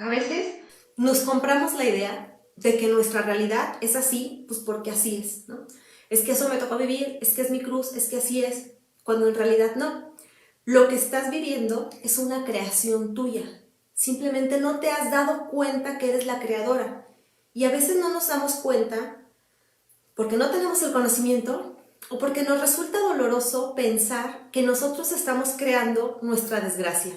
A veces nos compramos la idea de que nuestra realidad es así, pues porque así es, ¿no? Es que eso me tocó vivir, es que es mi cruz, es que así es, cuando en realidad no. Lo que estás viviendo es una creación tuya. Simplemente no te has dado cuenta que eres la creadora. Y a veces no nos damos cuenta porque no tenemos el conocimiento o porque nos resulta doloroso pensar que nosotros estamos creando nuestra desgracia.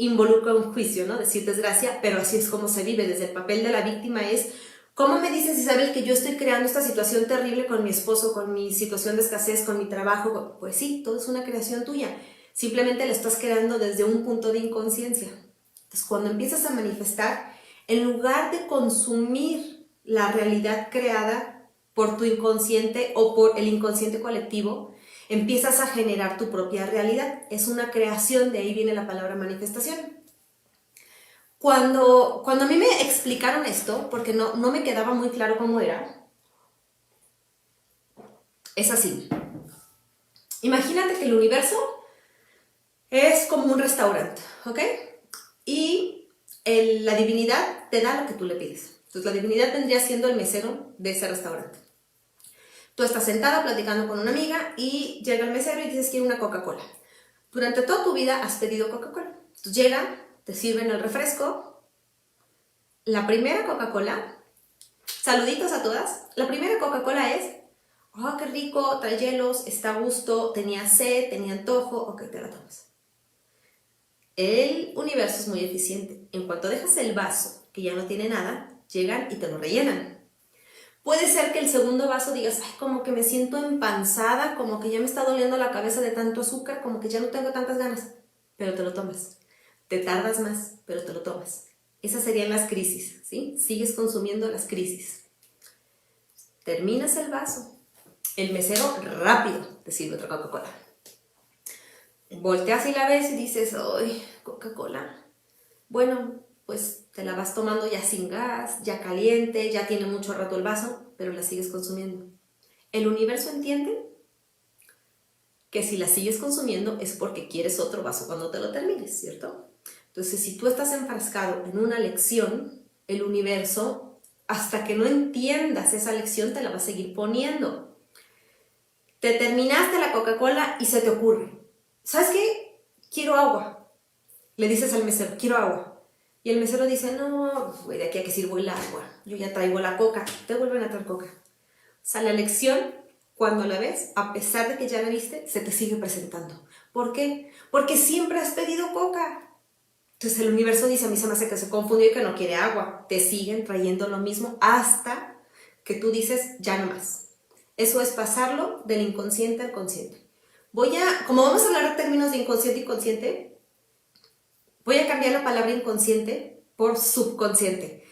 Involucra un juicio, ¿no? Decir desgracia, pero así es como se vive. Desde el papel de la víctima es, ¿cómo me dices, Isabel, que yo estoy creando esta situación terrible con mi esposo, con mi situación de escasez, con mi trabajo? Pues sí, todo es una creación tuya. Simplemente la estás creando desde un punto de inconsciencia. Entonces, cuando empiezas a manifestar, en lugar de consumir la realidad creada por tu inconsciente o por el inconsciente colectivo, empiezas a generar tu propia realidad. Es una creación, de ahí viene la palabra manifestación. Cuando a mí me explicaron esto, porque no me quedaba muy claro cómo era, es así. Imagínate que el universo es como un restaurante, ¿ok? Y la divinidad te da lo que tú le pides. Entonces la divinidad vendría siendo el mesero de ese restaurante. Tú estás sentada platicando con una amiga y llega el mesero y dices quiero una Coca-Cola. Durante toda tu vida has pedido Coca-Cola. Entonces llega, te sirven el refresco. La primera Coca-Cola, saluditos a todas, la primera Coca-Cola es, oh, qué rico, trae hielos, está a gusto, tenía sed, tenía antojo, ok, te la tomas. El universo es muy eficiente. En cuanto dejas el vaso, que ya no tiene nada, llegan y te lo rellenan. Puede ser que el segundo vaso digas, ay, como que me siento empanzada, como que ya me está doliendo la cabeza de tanto azúcar, como que ya no tengo tantas ganas, pero te lo tomas. Te tardas más, pero te lo tomas. Esas serían las crisis, ¿sí? Sigues consumiendo las crisis. Terminas el vaso. El mesero rápido te sirve otra Coca-Cola. Volteas y la ves y dices, ay, Coca-Cola. Bueno, pues te la vas tomando ya sin gas, ya caliente, ya tiene mucho rato el vaso, pero la sigues consumiendo. El universo entiende que si la sigues consumiendo es porque quieres otro vaso cuando te lo termines, ¿cierto? Entonces, si tú estás enfrascado en una lección, el universo, hasta que no entiendas esa lección, te la va a seguir poniendo. Te terminaste la Coca-Cola y se te ocurre, ¿sabes qué? Quiero agua. Le dices al mesero, quiero agua. Y el mesero dice, no, güey, de aquí a que sirvo el agua. Yo ya traigo la coca. Te vuelven a traer coca. O sea, la lección, cuando la ves, a pesar de que ya la viste, se te sigue presentando. ¿Por qué? Porque siempre has pedido coca. Entonces el universo dice, a mí se me hace que se confundió y que no quiere agua. Te siguen trayendo lo mismo hasta que tú dices, ya no más. Eso es pasarlo del inconsciente al consciente. Como vamos a hablar de términos de inconsciente y consciente, voy a cambiar la palabra inconsciente por subconsciente.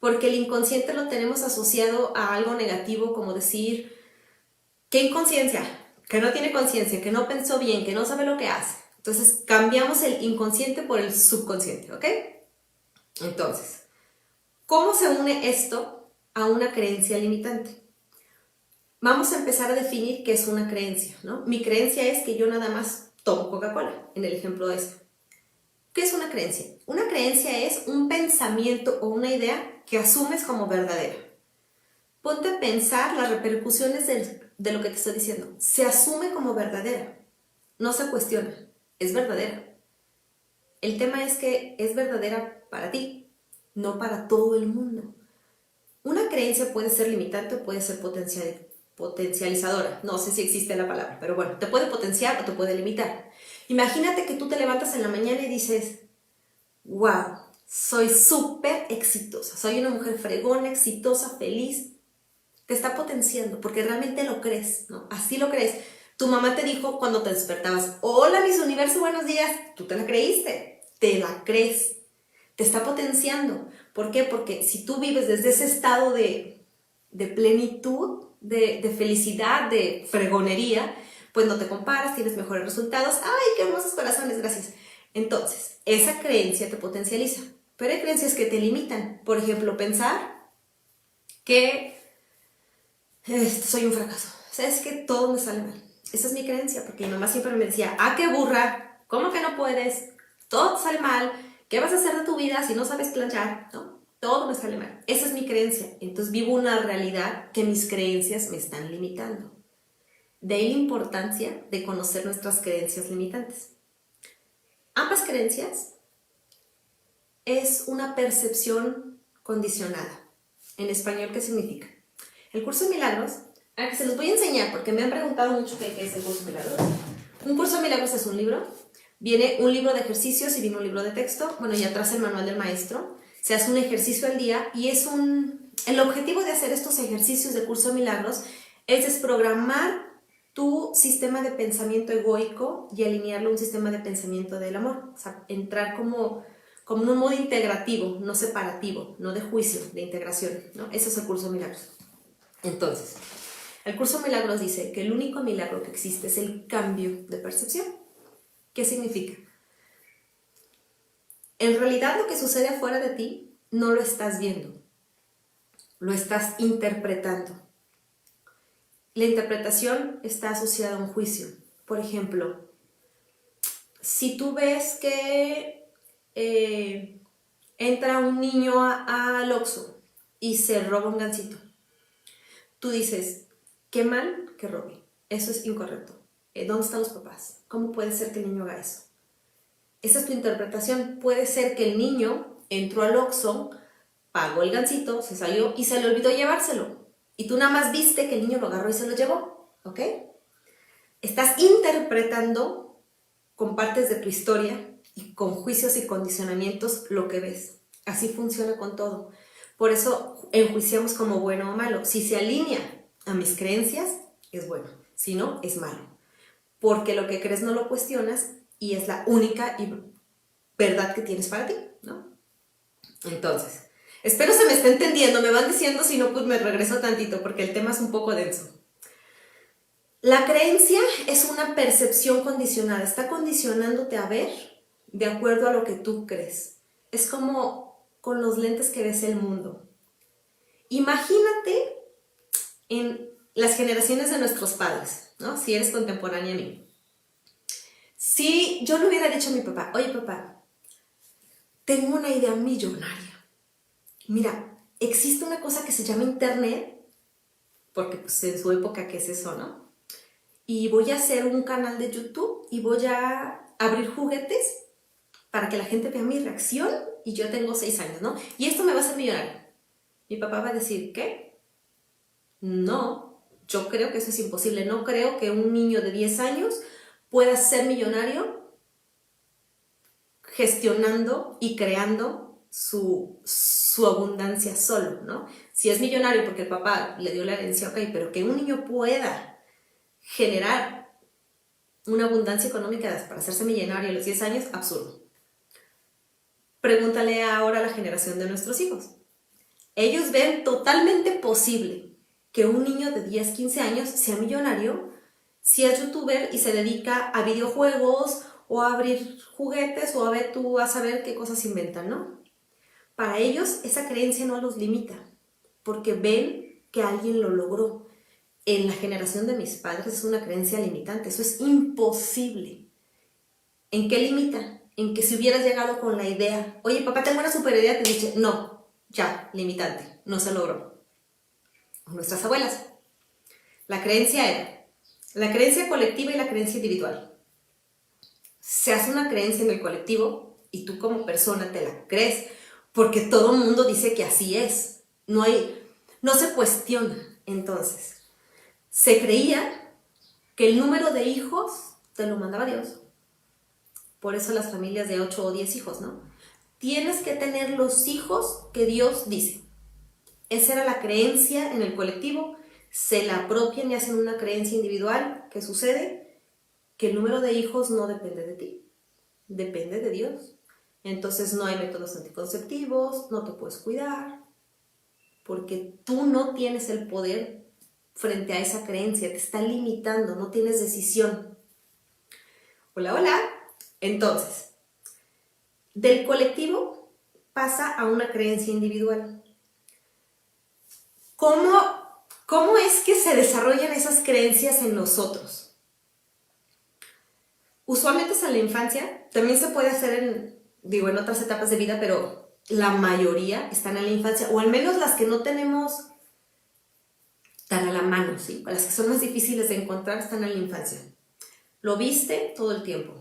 Porque el inconsciente lo tenemos asociado a algo negativo, como decir, ¿qué inconsciencia? Que no tiene conciencia, que no pensó bien, que no sabe lo que hace. Entonces cambiamos el inconsciente por el subconsciente, ¿ok? Entonces, ¿cómo se une esto a una creencia limitante? Vamos a empezar a definir qué es una creencia, ¿no? Mi creencia es que yo nada más tomo Coca-Cola, en el ejemplo de eso. ¿Qué es una creencia? Una creencia es un pensamiento o una idea que asumes como verdadera. Ponte a pensar las repercusiones de lo que te estoy diciendo. Se asume como verdadera, no se cuestiona, es verdadera. El tema es que es verdadera para ti, no para todo el mundo. Una creencia puede ser limitante o puede ser potencializadora. No sé si existe la palabra, pero bueno, te puede potenciar o te puede limitar. Imagínate que tú te levantas en la mañana y dices, wow, soy súper exitosa, soy una mujer fregona, exitosa, feliz. Te está potenciando porque realmente lo crees, ¿no? Así lo crees. Tu mamá te dijo cuando te despertabas, hola Miss Universo, buenos días. Tú te la creíste, te la crees. Te está potenciando. ¿Por qué? Porque si tú vives desde ese estado de plenitud, de felicidad, de fregonería, pues no te comparas, tienes mejores resultados. ¡Ay, qué hermosos corazones! Gracias. Entonces, esa creencia te potencializa. Pero hay creencias que te limitan. Por ejemplo, pensar que soy un fracaso. ¿Sabes que todo me sale mal? Esa es mi creencia, porque mi mamá siempre me decía, ¡ah, qué burra! ¿Cómo que no puedes? Todo te sale mal. ¿Qué vas a hacer de tu vida si no sabes planchar? ¿No? Todo me sale mal. Esa es mi creencia. Entonces vivo una realidad que mis creencias me están limitando. De ahí la importancia de conocer nuestras creencias limitantes. Ambas creencias es una percepción condicionada. En español, ¿qué significa? El curso de milagros, a que se los voy a enseñar porque me han preguntado mucho qué es el curso de milagros. Un curso de milagros es un libro. Viene un libro de ejercicios y viene un libro de texto. Bueno, y atrás el manual del maestro. Se hace un ejercicio al día y el objetivo de hacer estos ejercicios de curso de milagros es desprogramar tu sistema de pensamiento egoico y alinearlo a un sistema de pensamiento del amor. O sea, entrar como en un modo integrativo, no separativo, no de juicio, de integración, ¿no? Ese es el curso de milagros. Entonces, el curso de milagros dice que el único milagro que existe es el cambio de percepción. ¿Qué significa? En realidad lo que sucede afuera de ti no lo estás viendo, lo estás interpretando. La interpretación está asociada a un juicio. Por ejemplo, si tú ves que entra un niño al Oxxo y se roba un gansito, tú dices, qué mal que robe, eso es incorrecto. ¿Dónde están los papás? ¿Cómo puede ser que el niño haga eso? Esa es tu interpretación. Puede ser que el niño entró al Oxxo, pagó el gansito, se salió y se le olvidó llevárselo. Y tú nada más viste que el niño lo agarró y se lo llevó, ¿ok? Estás interpretando con partes de tu historia y con juicios y condicionamientos lo que ves. Así funciona con todo. Por eso enjuiciamos como bueno o malo. Si se alinea a mis creencias, es bueno. Si no, es malo. Porque lo que crees no lo cuestionas y es la única verdad que tienes para ti, ¿no? Entonces, espero se me esté entendiendo. Me van diciendo, si no, pues me regreso tantito porque el tema es un poco denso. La creencia es una percepción condicionada. Está condicionándote a ver de acuerdo a lo que tú crees. Es como con los lentes que ves el mundo. Imagínate en las generaciones de nuestros padres, ¿no? Si eres contemporánea a mí. Si yo le hubiera dicho a mi papá, oye papá, tengo una idea millonaria. Mira, existe una cosa que se llama internet, porque pues en su época, ¿qué es eso, no? Y voy a hacer un canal de YouTube y voy a abrir juguetes para que la gente vea mi reacción y yo tengo 6 años, ¿no? Y esto me va a hacer millonario. Mi papá va a decir, ¿qué? No, yo creo que eso es imposible. No creo que un niño de 10 años pueda ser millonario gestionando y creando su abundancia solo, ¿no? Si es millonario porque el papá le dio la herencia, ok, pero que un niño pueda generar una abundancia económica para hacerse millonario a los 10 años, absurdo. Pregúntale ahora a la generación de nuestros hijos. Ellos ven totalmente posible que un niño de 10, 15 años sea millonario si es youtuber y se dedica a videojuegos o a abrir juguetes o a ver tú a saber qué cosas inventan, ¿no? Para ellos esa creencia no los limita porque ven que alguien lo logró. En la generación de mis padres es una creencia limitante, eso es imposible. ¿En qué limita? En que si hubieras llegado con la idea, oye papá, tengo una super idea, te dice, no, ya, limitante, no se logró. Nuestras abuelas, la creencia era la creencia colectiva y la creencia individual. Se hace una creencia en el colectivo y tú como persona te la crees porque todo el mundo dice que así es. No se cuestiona. Entonces, se creía que el número de hijos te lo mandaba Dios. Por eso las familias de 8 o 10 hijos, ¿no? Tienes que tener los hijos que Dios dice. Esa era la creencia en el colectivo. Se la apropian y hacen una creencia individual. ¿Qué sucede? Que el número de hijos no depende de ti. Depende de Dios. Entonces no hay métodos anticonceptivos, no te puedes cuidar, porque tú no tienes el poder frente a esa creencia, te está limitando, no tienes decisión. Hola, hola. Entonces, del colectivo pasa a una creencia individual. ¿Cómo es que se desarrollan esas creencias en nosotros? Usualmente es en la infancia, también se puede hacer digo, en otras etapas de vida, pero la mayoría están en la infancia, o al menos las que no tenemos tan a la mano, ¿sí? Las que son más difíciles de encontrar están en la infancia. Lo viste todo el tiempo.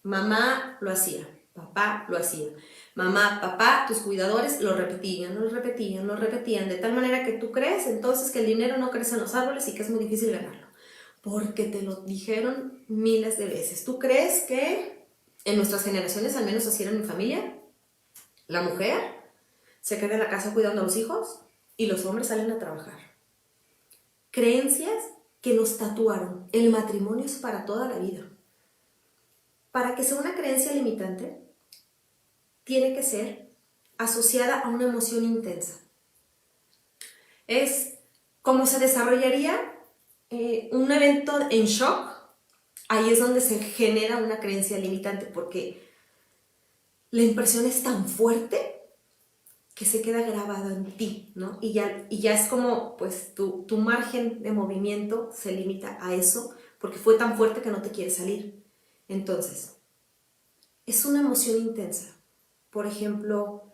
Mamá lo hacía, papá lo hacía. Mamá, papá, tus cuidadores lo repetían, de tal manera que tú crees entonces que el dinero no crece en los árboles y que es muy difícil ganarlo. Porque te lo dijeron miles de veces. ¿Tú crees que en nuestras generaciones, al menos así era en mi familia, la mujer se queda en la casa cuidando a los hijos y los hombres salen a trabajar? Creencias que nos tatuaron. El matrimonio es para toda la vida. Para que sea una creencia limitante, tiene que ser asociada a una emoción intensa. Es como se desarrollaría un evento en shock. Ahí es donde se genera una creencia limitante, porque la impresión es tan fuerte que se queda grabado en ti, ¿no? Y ya es como, pues, tu margen de movimiento se limita a eso, porque fue tan fuerte que no te quiere salir. Entonces, es una emoción intensa. Por ejemplo,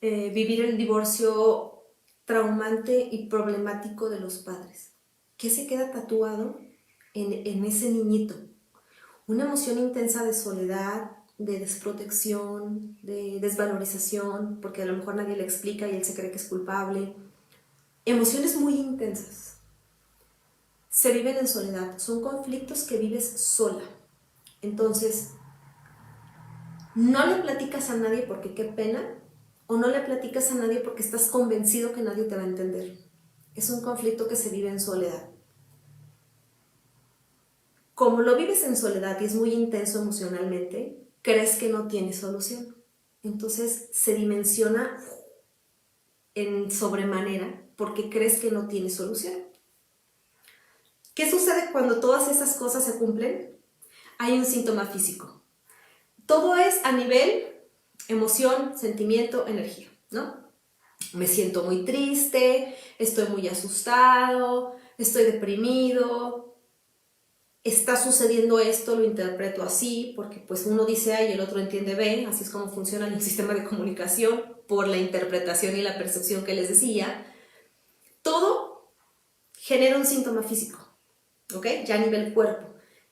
vivir el divorcio traumante y problemático de los padres. ¿Qué se queda tatuado en ese niñito? Una emoción intensa de soledad, de desprotección, de desvalorización, porque a lo mejor nadie le explica y él se cree que es culpable. Emociones muy intensas. Se viven en soledad, son conflictos que vives sola. Entonces, no le platicas a nadie porque qué pena, o no le platicas a nadie porque estás convencido que nadie te va a entender. Es un conflicto que se vive en soledad. Como lo vives en soledad y es muy intenso emocionalmente, crees que no tiene solución. Entonces se dimensiona en sobremanera porque crees que no tiene solución. ¿Qué sucede cuando todas esas cosas se cumplen? Hay un síntoma físico. Todo es a nivel emoción, sentimiento, energía, ¿no? Me siento muy triste, estoy muy asustado, estoy deprimido, está sucediendo esto, lo interpreto así, porque pues uno dice A y el otro entiende B, así es como funciona el sistema de comunicación, por la interpretación y la percepción que les decía. Todo genera un síntoma físico, ¿ok? Ya a nivel cuerpo.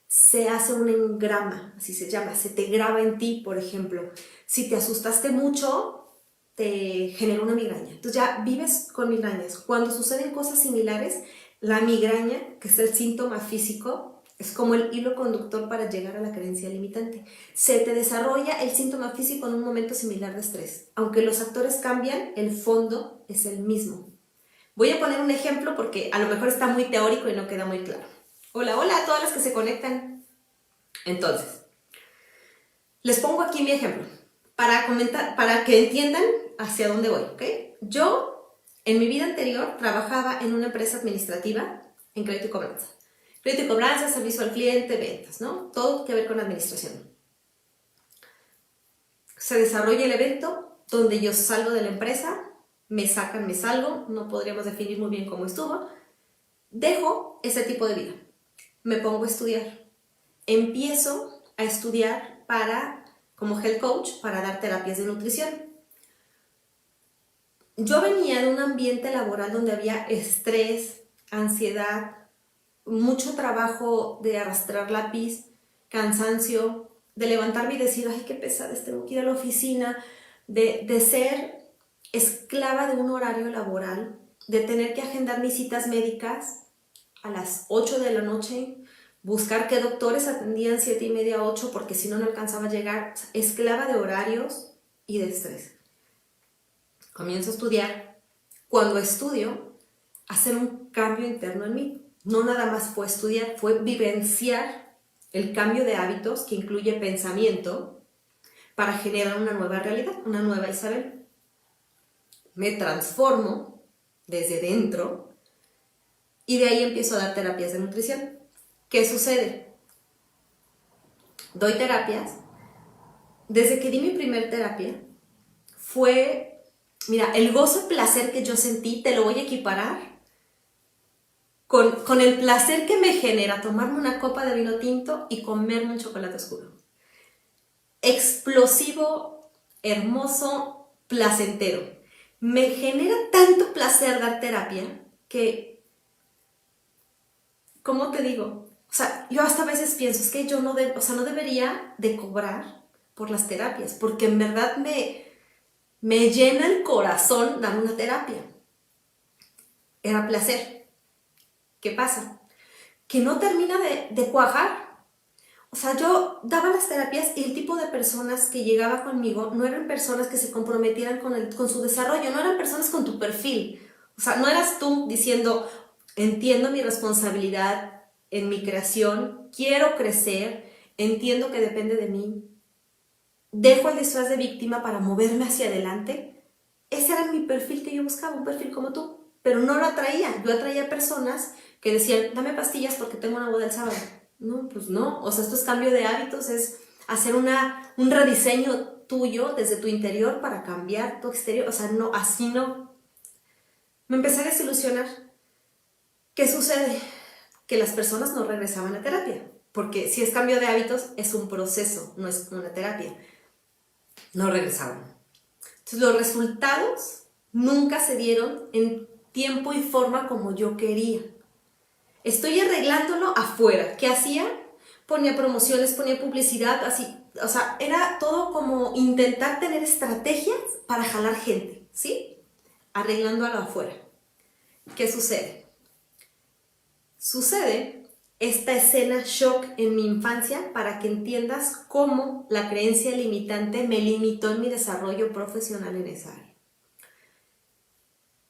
Se hace un engrama, así se llama, se te graba en ti, por ejemplo. Si te asustaste mucho, te genera una migraña. Entonces ya vives con migrañas. Cuando suceden cosas similares, la migraña, que es el síntoma físico, es como el hilo conductor para llegar a la creencia limitante. Se te desarrolla el síntoma físico en un momento similar de estrés. Aunque los actores cambian, el fondo es el mismo. Voy a poner un ejemplo porque a lo mejor está muy teórico y no queda muy claro. Hola, hola a todas las que se conectan. Entonces, les pongo aquí mi ejemplo para comentar, para que entiendan hacia dónde voy, ¿ok? Yo, en mi vida anterior, trabajaba en una empresa administrativa en crédito y cobranza. Crédito y cobranza, servicio al cliente, ventas, ¿no? Todo que ver con administración. Se desarrolla el evento donde yo salgo de la empresa, me sacan, me salgo, no podríamos definir muy bien cómo estuvo. Dejo ese tipo de vida. Me pongo a estudiar. Empiezo a estudiar como health coach para dar terapias de nutrición. Yo venía de un ambiente laboral donde había estrés, ansiedad, mucho trabajo de arrastrar lápiz, cansancio, de levantarme y decir, ay, qué pesada, tengo que ir a la oficina, de ser esclava de un horario laboral, de tener que agendar mis citas médicas a las 8 de la noche, buscar qué doctores atendían 7:30, 8, porque si no, no alcanzaba a llegar, esclava de horarios y de estrés. Comienzo a estudiar. Cuando estudio, hacer un cambio interno en mí. No nada más fue estudiar, fue vivenciar el cambio de hábitos que incluye pensamiento para generar una nueva realidad, una nueva Isabel. Me transformo desde dentro y de ahí empiezo a dar terapias de nutrición. ¿Qué sucede? Doy terapias. Desde que di mi primer terapia, fue, mira, el gozo y placer que yo sentí, te lo voy a equiparar con el placer que me genera tomarme una copa de vino tinto y comerme un chocolate oscuro. Explosivo, hermoso, placentero. Me genera tanto placer dar terapia que, ¿cómo te digo? O sea, yo hasta a veces pienso, es que yo no debería de cobrar por las terapias, porque en verdad me llena el corazón dar una terapia. Era placer. ¿Qué pasa? Que no termina de cuajar. O sea, yo daba las terapias y el tipo de personas que llegaba conmigo no eran personas que se comprometieran con su desarrollo, no eran personas con tu perfil. O sea, no eras tú diciendo, entiendo mi responsabilidad en mi creación, quiero crecer, entiendo que depende de mí, dejo el disfraz de víctima para moverme hacia adelante. Ese era mi perfil que yo buscaba, un perfil como tú, pero no lo atraía. Yo atraía personas que decían, dame pastillas porque tengo una boda el sábado. No, pues no, o sea, esto es cambio de hábitos, es hacer un rediseño tuyo desde tu interior para cambiar tu exterior, o sea, no, así no. Me empecé a desilusionar. ¿Qué sucede? Que las personas no regresaban a terapia, porque si es cambio de hábitos es un proceso, no es una terapia. No regresaban. Entonces los resultados nunca se dieron en tiempo y forma como yo quería. Estoy arreglándolo afuera. ¿Qué hacía? Ponía promociones, ponía publicidad, así. O sea, era todo como intentar tener estrategias para jalar gente, ¿sí? Arreglando a lo afuera. ¿Qué sucede? Sucede esta escena shock en mi infancia para que entiendas cómo la creencia limitante me limitó en mi desarrollo profesional en esa área.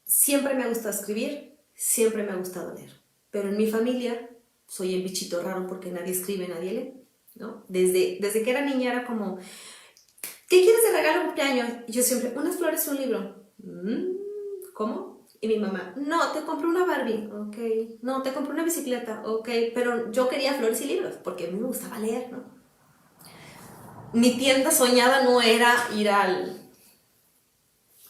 Siempre me ha gustado escribir, siempre me ha gustado leer, pero en mi familia soy el bichito raro porque nadie escribe, nadie lee, ¿no? Desde que era niña era como, ¿qué quieres de regalo de cumpleaños? Y yo siempre, unas flores y un libro. ¿Cómo? Y mi mamá, no, te compré una Barbie, ok. No, te compré una bicicleta, ok. Pero yo quería flores y libros porque a mí me gustaba leer, ¿no? Mi tienda soñada no era ir a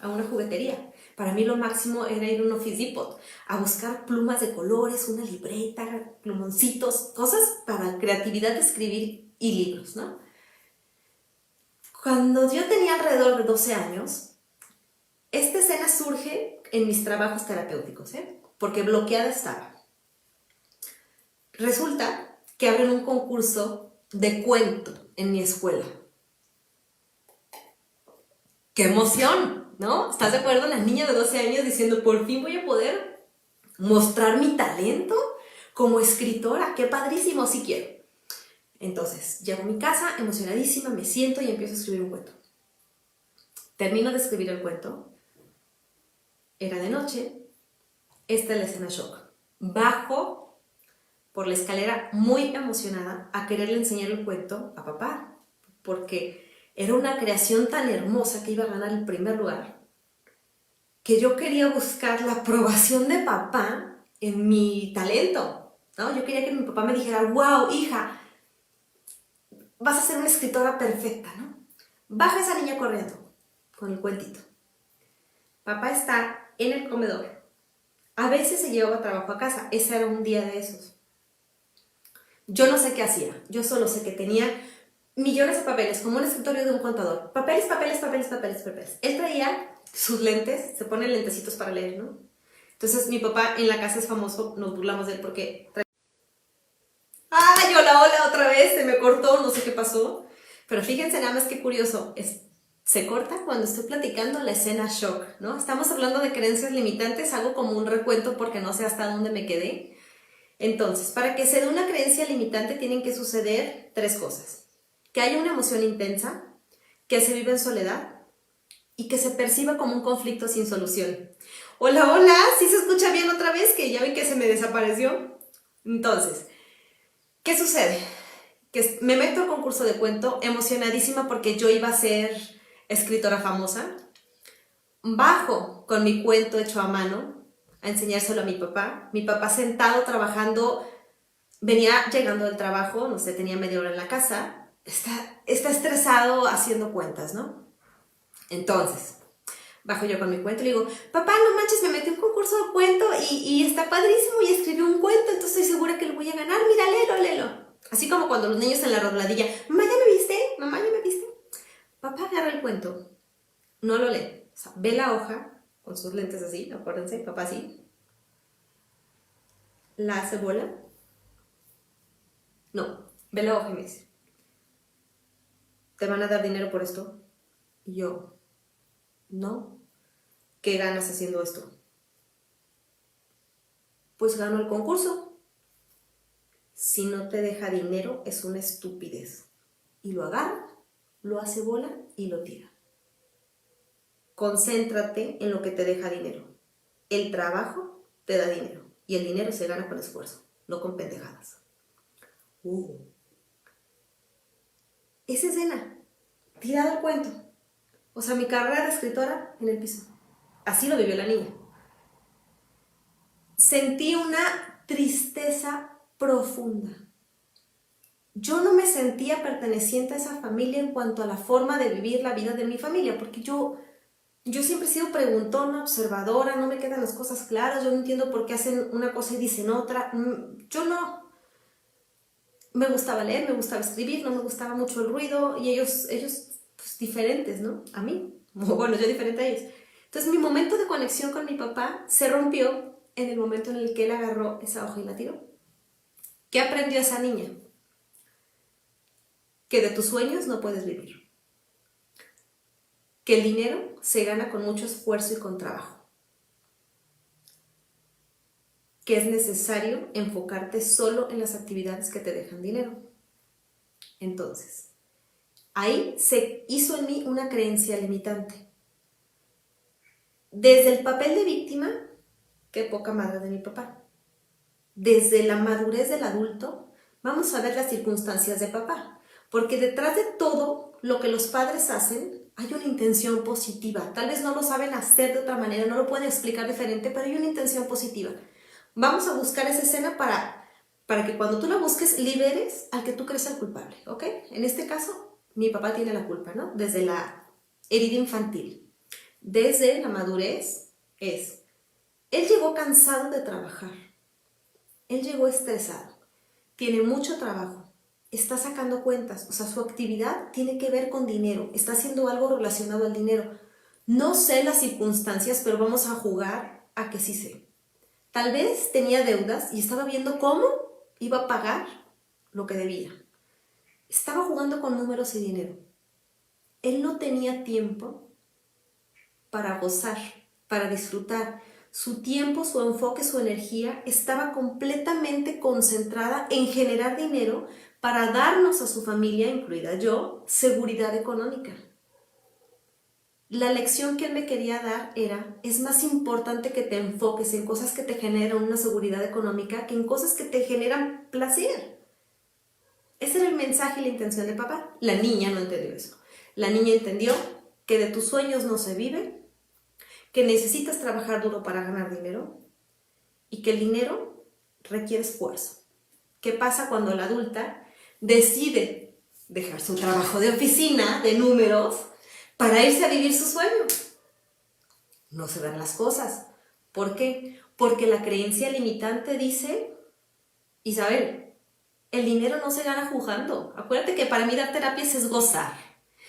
una juguetería. Para mí lo máximo era ir a un Office Depot a buscar plumas de colores, una libreta, plumoncitos, cosas para creatividad de escribir y libros, ¿no? Cuando yo tenía alrededor de 12 años, esta escena surge en mis trabajos terapéuticos, porque bloqueada estaba. Resulta que abren un concurso de cuento en mi escuela. ¡Qué emoción! ¿No? ¿Estás de acuerdo? La niña de 12 años diciendo, por fin voy a poder mostrar mi talento como escritora. ¡Qué padrísimo! Sí quiero. Entonces, llego a mi casa emocionadísima, me siento y empiezo a escribir un cuento. Termino de escribir el cuento. Era de noche. Esta es la escena shock. Bajo por la escalera muy emocionada a quererle enseñar el cuento a papá, porque era una creación tan hermosa que iba a ganar el primer lugar, que yo quería buscar la aprobación de papá en mi talento, ¿no? Yo quería que mi papá me dijera, wow, hija, vas a ser una escritora perfecta, ¿no? Baja esa niña corriendo con el cuentito. Papá está en el comedor. A veces se llevaba trabajo a casa. Ese era un día de esos. Yo no sé qué hacía. Yo solo sé que tenía millones de papeles, como un escritorio de un contador. Papeles, papeles, papeles, papeles, papeles. Él traía sus lentes, se pone lentecitos para leer, ¿no? Entonces mi papá en la casa es famoso, nos burlamos de él porque... ¡Ay, hola, hola! Otra vez se me cortó, no sé qué pasó. Pero fíjense nada más qué curioso. Se corta cuando estoy platicando la escena shock, ¿no? Estamos hablando de creencias limitantes, hago como un recuento porque no sé hasta dónde me quedé. Entonces, para que se dé una creencia limitante tienen que suceder 3 cosas. Que haya una emoción intensa, que se viva en soledad y que se perciba como un conflicto sin solución. Hola, hola, ¿sí se escucha bien otra vez? Que ya ven que se me desapareció. Entonces, ¿qué sucede? Que me meto al concurso de cuento emocionadísima porque yo iba a ser escritora famosa. Bajo con mi cuento hecho a mano a enseñárselo a mi papá. Mi papá sentado trabajando, venía llegando del trabajo, no sé, tenía media hora en la casa, está estresado haciendo cuentas, ¿no? Entonces, bajo yo con mi cuento y le digo, papá, no manches, me metí a un concurso de cuento y está padrísimo y escribí un cuento, entonces estoy segura que lo voy a ganar, mira, léelo, léelo. Así como cuando los niños en la robladilla, mamá, ¿ya me viste? Mamá, ¿ya me viste? Papá agarra el cuento no lo lee. O sea, ve la hoja con sus lentes así, acuérdense, papá así. La hace bola. No, ve la hoja y me dice, ¿te van a dar dinero por esto? Y yo, no. ¿Qué ganas haciendo esto? Pues gano el concurso. Si no te deja dinero, es una estupidez. Y lo agarra, lo hace bola y lo tira. Concéntrate en lo que te deja dinero. El trabajo te da dinero y el dinero se gana con esfuerzo, no con pendejadas. Esa escena, tirada al cuento. O sea, mi carrera de escritora en el piso. Así lo vivió la niña. Sentí una tristeza profunda. Yo no me sentía perteneciente a esa familia en cuanto a la forma de vivir la vida de mi familia, porque yo siempre he sido preguntona, observadora, no me quedan las cosas claras, yo no entiendo por qué hacen una cosa y dicen otra. Yo no. Me gustaba leer, me gustaba escribir, no me gustaba mucho el ruido y ellos pues, diferentes, ¿no? A mí. Bueno, yo diferente a ellos. Entonces mi momento de conexión con mi papá se rompió en el momento en el que él agarró esa hoja y la tiró. ¿Qué aprendió esa niña? Que de tus sueños no puedes vivir. Que el dinero se gana con mucho esfuerzo y con trabajo. Que es necesario enfocarte solo en las actividades que te dejan dinero. Entonces, ahí se hizo en mí una creencia limitante. Desde el papel de víctima, qué poca madre de mi papá. Desde la madurez del adulto, vamos a ver las circunstancias de papá. Porque detrás de todo lo que los padres hacen, hay una intención positiva. Tal vez no lo saben hacer de otra manera, no lo pueden explicar diferente, pero hay una intención positiva. Vamos a buscar esa escena para que cuando tú la busques, liberes al que tú crees el culpable, ¿ok? En este caso, mi papá tiene la culpa, ¿no? Desde la herida infantil. Desde la madurez él llegó cansado de trabajar. Él llegó estresado. Tiene mucho trabajo. Está sacando cuentas. O sea, su actividad tiene que ver con dinero. Está haciendo algo relacionado al dinero. No sé las circunstancias, pero vamos a jugar a que sí sé. Tal vez tenía deudas y estaba viendo cómo iba a pagar lo que debía. Estaba jugando con números y dinero. Él no tenía tiempo para gozar, para disfrutar. Su tiempo, su enfoque, su energía estaba completamente concentrada en generar dinero para darnos a su familia, incluida yo, seguridad económica. La lección que él me quería dar es más importante que te enfoques en cosas que te generan una seguridad económica que en cosas que te generan placer. Ese era el mensaje y la intención de papá. La niña no entendió eso. La niña entendió que de tus sueños no se vive, que necesitas trabajar duro para ganar dinero y que el dinero requiere esfuerzo. ¿Qué pasa cuando la adulta decide dejar su trabajo de oficina, de números, para irse a vivir su sueño? No se dan las cosas. ¿Por qué? Porque la creencia limitante dice, Isabel, el dinero no se gana jugando. Acuérdate que para mí dar terapias es gozar.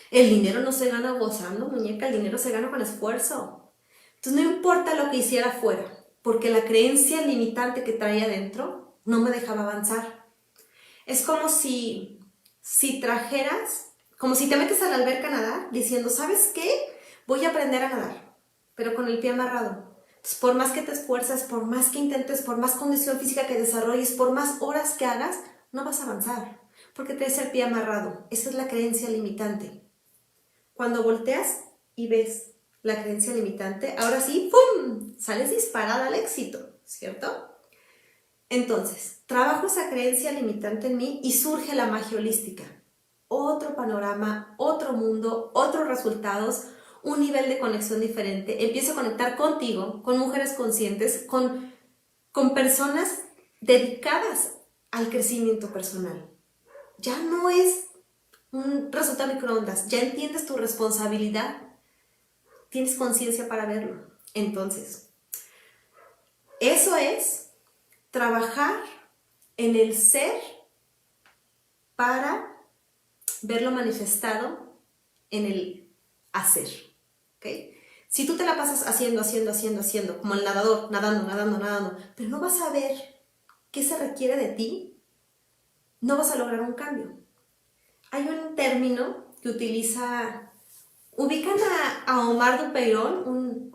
El dinero no se gana gozando, muñeca, el dinero se gana con esfuerzo. Entonces no importa lo que hiciera afuera, porque la creencia limitante que traía adentro no me dejaba avanzar. Es como si trajeras, como si te metes a la alberca a nadar diciendo, ¿sabes qué? Voy a aprender a nadar, pero con el pie amarrado. Entonces, por más que te esfuerces, por más que intentes, por más condición física que desarrolles, por más horas que hagas, no vas a avanzar, porque traes el pie amarrado. Esa es la creencia limitante. Cuando volteas y ves la creencia limitante, ahora sí, ¡pum!, sales disparada al éxito, ¿cierto? Entonces, trabajo esa creencia limitante en mí y surge la magia holística. Otro panorama, otro mundo, otros resultados, un nivel de conexión diferente. Empiezo a conectar contigo, con mujeres conscientes, con personas dedicadas al crecimiento personal. Ya no es un resultado microondas, ya entiendes tu responsabilidad, tienes conciencia para verlo. Entonces, eso es trabajar en el ser para verlo manifestado en el hacer. ¿ok? Si tú te la pasas haciendo, como el nadador, nadando, pero no vas a ver qué se requiere de ti, no vas a lograr un cambio. Hay un término que ubican a Omar Dupeirón,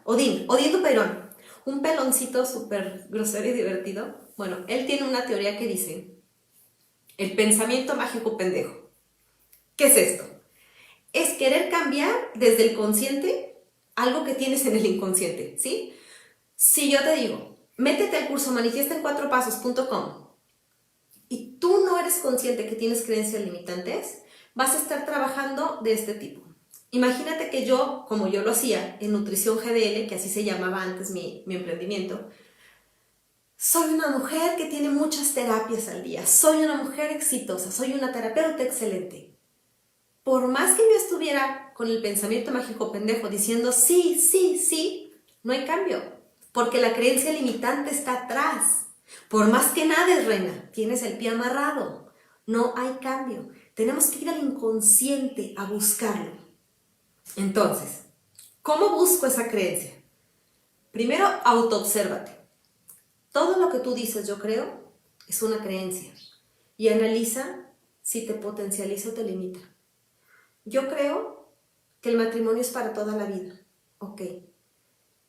Odín Dupeirón, un peloncito súper grosero y divertido. Bueno, él tiene una teoría que dice, el pensamiento mágico pendejo. ¿Qué es esto? Es querer cambiar desde el consciente algo que tienes en el inconsciente, ¿sí? Si yo te digo, métete al curso manifiestaencuatropasos.com y tú no eres consciente que tienes creencias limitantes, vas a estar trabajando de este tipo. Imagínate que yo, como yo lo hacía en Nutrición GDL, que así se llamaba antes mi emprendimiento, soy una mujer que tiene muchas terapias al día, soy una mujer exitosa, soy una terapeuta excelente. Por más que yo estuviera con el pensamiento mágico pendejo diciendo sí, no hay cambio, porque la creencia limitante está atrás. Por más que nades, reina, tienes el pie amarrado, no hay cambio. Tenemos que ir al inconsciente a buscarlo. Entonces, ¿cómo busco esa creencia? Primero, autoobsérvate. Todo lo que tú dices yo creo es una creencia y analiza si te potencializa o te limita. Yo creo que el matrimonio es para toda la vida. Ok.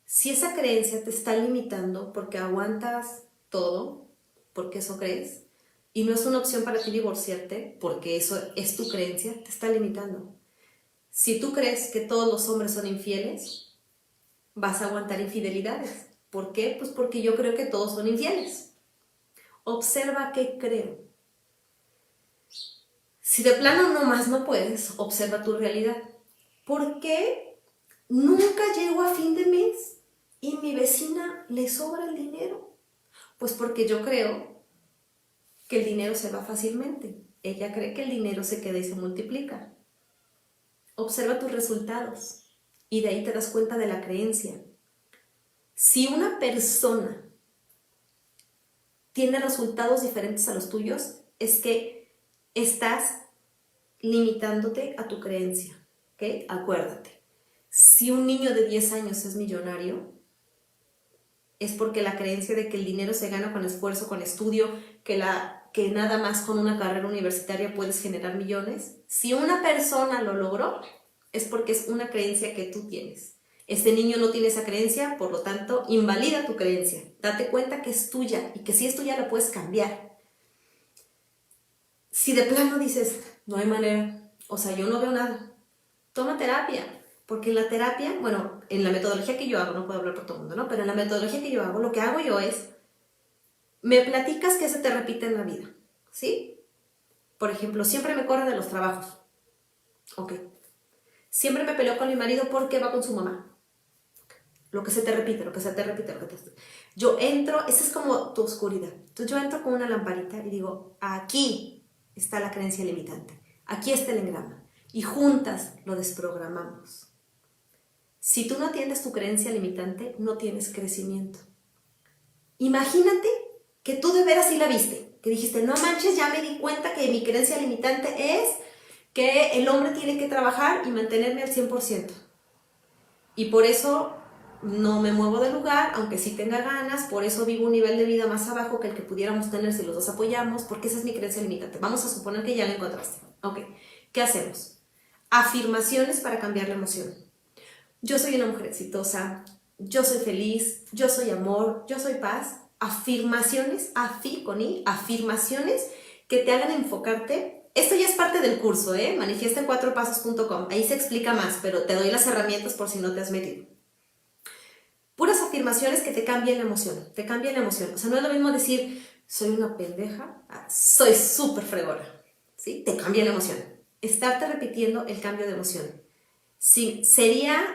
Si esa creencia te está limitando porque aguantas todo, porque eso crees, y no es una opción para ti divorciarte, porque eso es tu creencia, te está limitando. Si tú crees que todos los hombres son infieles, vas a aguantar infidelidades. ¿Por qué? Pues porque yo creo que todos son infieles. Observa qué creo. Si de plano nomás no puedes, observa tu realidad. ¿Por qué nunca llego a fin de mes y mi vecina le sobra el dinero? Pues porque yo creo que el dinero se va fácilmente. Ella cree que el dinero se queda y se multiplica. Observa tus resultados y de ahí te das cuenta de la creencia. Si una persona tiene resultados diferentes a los tuyos, es que estás limitándote a tu creencia, ¿ok? Acuérdate, si un niño de 10 años es millonario, es porque la creencia de que el dinero se gana con esfuerzo, con estudio, que nada más con una carrera universitaria puedes generar millones. Si una persona lo logró, es porque es una creencia que tú tienes. Este niño no tiene esa creencia, por lo tanto, invalida tu creencia. Date cuenta que es tuya y que si es tuya la puedes cambiar. Si de plano dices, no hay manera, o sea, yo no veo nada, toma terapia, porque en la terapia, bueno, en la metodología que yo hago, no puedo hablar por todo el mundo, ¿no? Pero en la metodología que yo hago, lo que hago yo es, me platicas que se te repite en la vida, ¿sí? Por ejemplo, siempre me corre de los trabajos, ok. Siempre me peleo con mi marido porque va con su mamá. Lo que se te repite. Yo entro, esa es como tu oscuridad. Entonces yo entro con una lamparita y digo, aquí está la creencia limitante. Aquí está el engrama. Y juntas lo desprogramamos. Si tú no atiendes tu creencia limitante, no tienes crecimiento. Imagínate que tú de veras sí la viste. Que dijiste, no manches, ya me di cuenta que mi creencia limitante es que el hombre tiene que trabajar y mantenerme al 100%. Y por eso no me muevo del lugar, aunque sí tenga ganas, por eso vivo un nivel de vida más abajo que el que pudiéramos tener si los dos apoyamos, porque esa es mi creencia limitante. Vamos a suponer que ya la encontraste. Ok, ¿qué hacemos? Afirmaciones para cambiar la emoción. Yo soy una mujer exitosa, yo soy feliz, yo soy amor, yo soy paz. Afirmaciones, afirmaciones que te hagan enfocarte. Esto ya es parte del curso, manifiestaencuatropasos.com. Ahí se explica más, pero te doy las herramientas por si no te has metido. Puras afirmaciones que te cambien la emoción, O sea, no es lo mismo decir, soy una pendeja, soy súper fregona, ¿sí? Te cambia la emoción. Estarte repitiendo el cambio de emoción. Sí, sería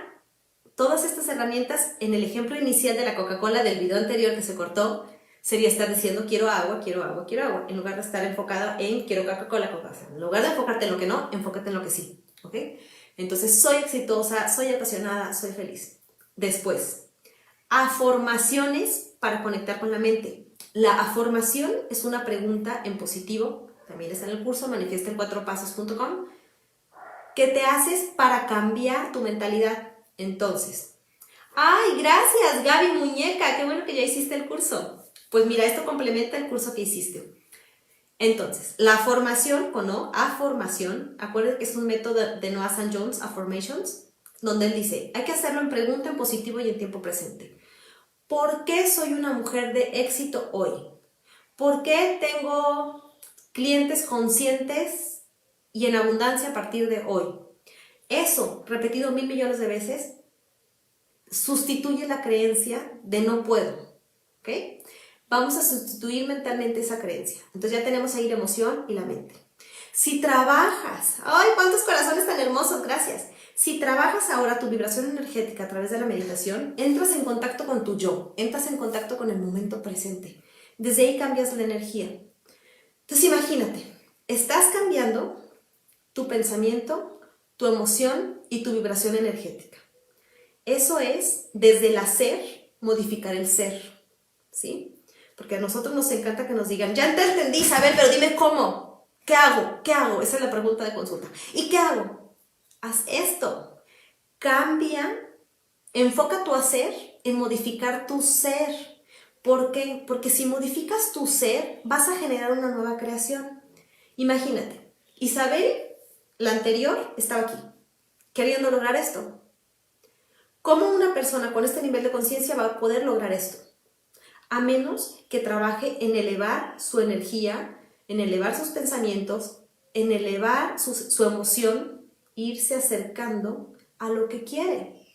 todas estas herramientas en el ejemplo inicial de la Coca-Cola del video anterior que se cortó, sería estar diciendo quiero agua, en lugar de estar enfocada en quiero Coca-Cola. En lugar de enfocarte en lo que no, enfócate en lo que sí, ¿ok? Entonces, soy exitosa, soy apasionada, soy feliz. Después, afirmaciones para conectar con la mente. La afirmación es una pregunta en positivo, también está en el curso manifiestaencuatropasos.com, que te haces para cambiar tu mentalidad. Entonces, ¡ay, gracias, Gaby Muñeca! ¡Qué bueno que ya hiciste el curso! Pues mira, esto complementa el curso que hiciste. Entonces, la formación con O, afirmación, acuérdense que es un método de Noah St. Jones, Affirmations, donde él dice, hay que hacerlo en pregunta, en positivo y en tiempo presente. ¿Por qué soy una mujer de éxito hoy? ¿Por qué tengo clientes conscientes y en abundancia a partir de hoy? Eso, repetido 1,000 millones de veces, sustituye la creencia de no puedo, ¿ok? Vamos a sustituir mentalmente esa creencia. Entonces ya tenemos ahí la emoción y la mente. Si trabajas, ¡ay, cuántos corazones tan hermosos! Gracias. Si trabajas ahora tu vibración energética a través de la meditación, entras en contacto con tu yo, entras en contacto con el momento presente. Desde ahí cambias la energía. Entonces imagínate, estás cambiando tu pensamiento, tu emoción y tu vibración energética. Eso es, desde el hacer, modificar el ser, ¿sí? Porque a nosotros nos encanta que nos digan, ya te entendí, Isabel, pero dime cómo. ¿Qué hago? ¿Qué hago? Esa es la pregunta de consulta. ¿Y qué hago? Haz esto. Cambia, enfoca tu hacer en modificar tu ser. ¿Por qué? Porque si modificas tu ser, vas a generar una nueva creación. Imagínate, Isabel, la anterior, estaba aquí, queriendo lograr esto. ¿Cómo una persona con este nivel de conciencia va a poder lograr esto? A menos que trabaje en elevar su energía, en elevar sus pensamientos, en elevar su emoción, irse acercando a lo que quiere.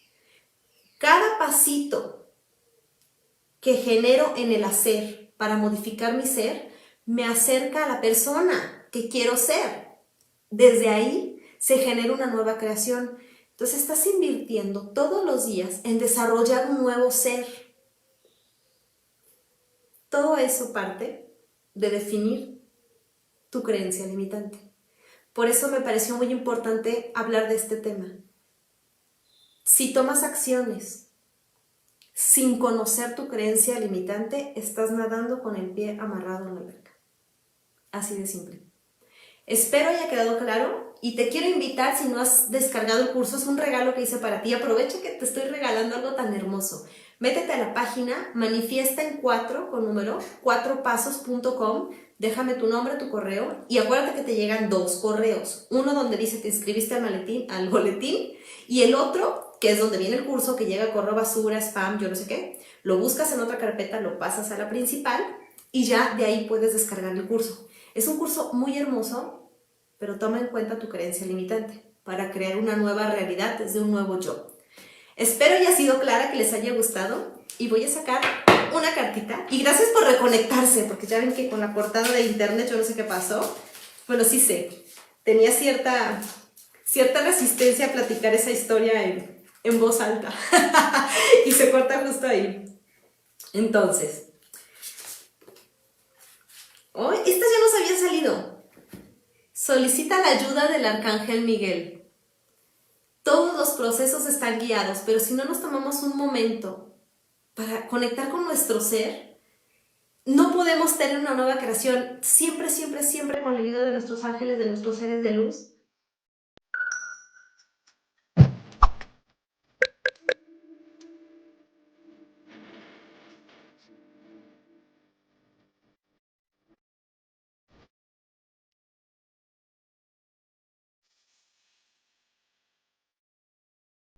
Cada pasito que genero en el hacer para modificar mi ser, me acerca a la persona que quiero ser. Desde ahí se genera una nueva creación. Entonces estás invirtiendo todos los días en desarrollar un nuevo ser. Todo eso parte de definir tu creencia limitante. Por eso me pareció muy importante hablar de este tema. Si tomas acciones sin conocer tu creencia limitante, estás nadando con el pie amarrado en la alberca. Así de simple. Espero haya quedado claro y te quiero invitar, si no has descargado el curso, es un regalo que hice para ti. Aprovecha que te estoy regalando algo tan hermoso. Métete a la página manifiesta en 4 con número 4pasos.com, déjame tu nombre, tu correo y acuérdate que te llegan 2 correos. Uno donde dice te inscribiste al boletín y el otro que es donde viene el curso, que llega correo basura, spam, yo no sé qué. Lo buscas en otra carpeta, lo pasas a la principal y ya de ahí puedes descargar el curso. Es un curso muy hermoso, pero toma en cuenta tu creencia limitante para crear una nueva realidad desde un nuevo yo. Espero haya sido clara, que les haya gustado y voy a sacar una cartita. Y gracias por reconectarse, porque ya ven que con la cortada de internet yo no sé qué pasó. Bueno, sí sé, tenía cierta resistencia a platicar esa historia en voz alta y se corta justo ahí. Entonces, estas ya nos habían salido. Solicita la ayuda del Arcángel Miguel. Todos los procesos están guiados, pero si no nos tomamos un momento para conectar con nuestro ser, no podemos tener una nueva creación. Siempre, siempre, siempre con la ayuda de nuestros ángeles, de nuestros seres de luz,